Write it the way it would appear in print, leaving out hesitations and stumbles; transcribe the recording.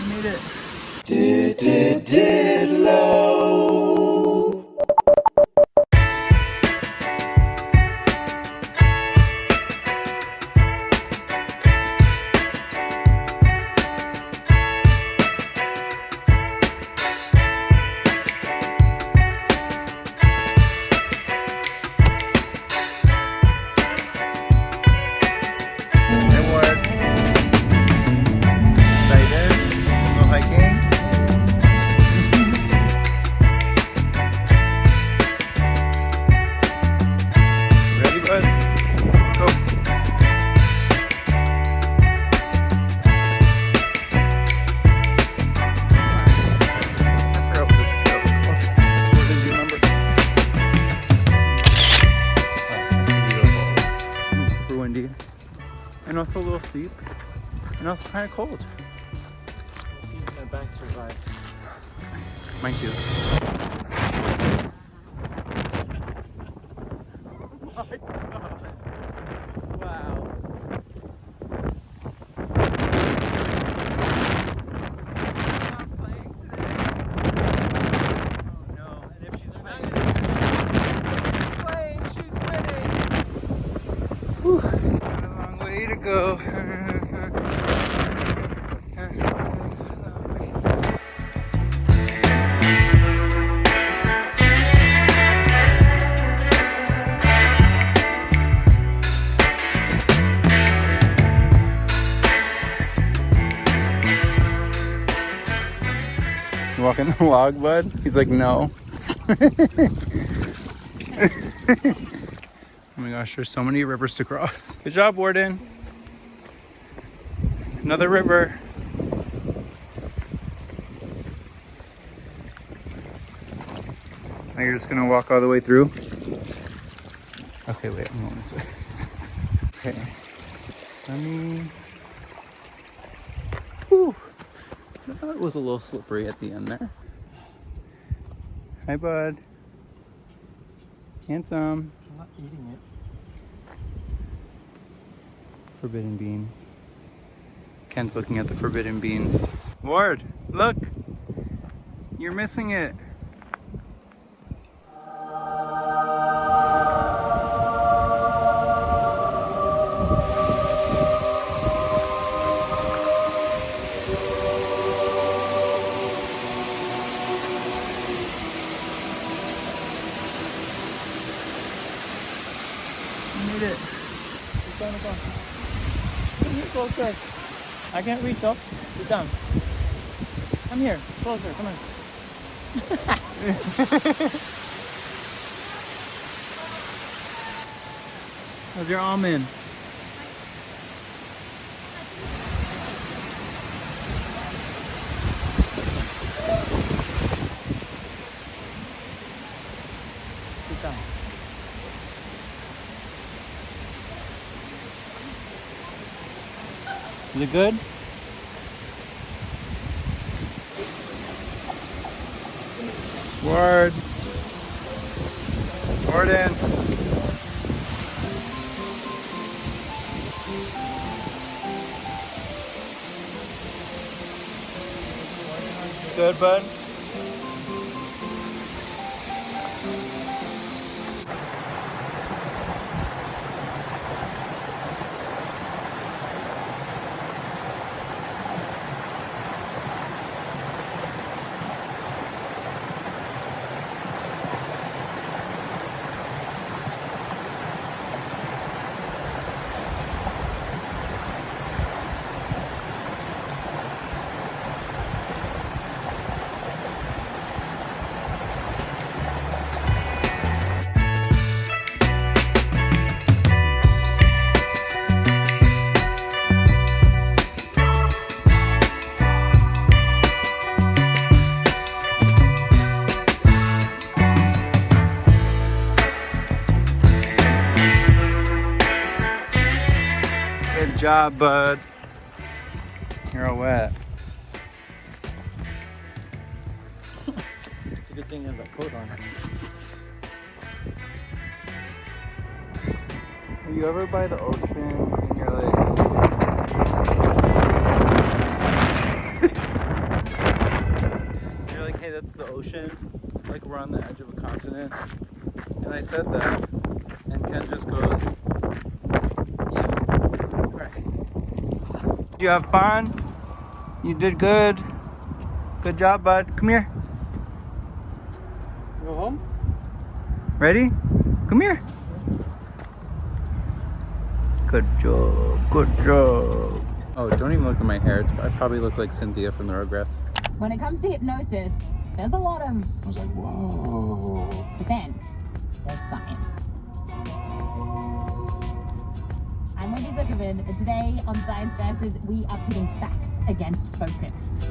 made it. DITLO. And also a little steep, and also kind of cold. We'll see if my back survives. Mine too. Oh my god! Wow. I'm not playing today. Oh no! And if she's playing, she's winning. Whew. Way to go. You walking the log, bud? He's like, no. Oh my gosh, there's so many rivers to cross. Good job, Warden. Another river. Now you're just gonna walk all the way through? Okay, wait, I'm going this way. Okay. Let me... Whew. That was a little slippery at the end there. Hi, bud. Handsome. I'm not eating it. Forbidden beans. Ken's looking at the forbidden beans. Ward, look! You're missing it. You made it. It's down the bottom. Come here, closer. I can't reach up. Sit down. Come here, closer. Come on. How's your almond? Sit down. Is it good? Ward. Warden. Good, bud? Good job, bud. You're all wet. It's a good thing you have that coat on. Are you ever by the ocean and you're like... that's the ocean, like we're on the edge of a continent. And I said that, and Ken just goes, yeah, right. Did you have fun? You did good. Good job, bud. Come here. Go home? Ready? Come here. Good job. Good job. Oh, don't even look at my hair. I probably look like Cynthia from the Rugrats. When it comes to hypnosis, there's a lot of, I was like, whoa. But then, there's science. I'm Wendy Zuckerman, and today on Science Versus, we are putting facts against focus.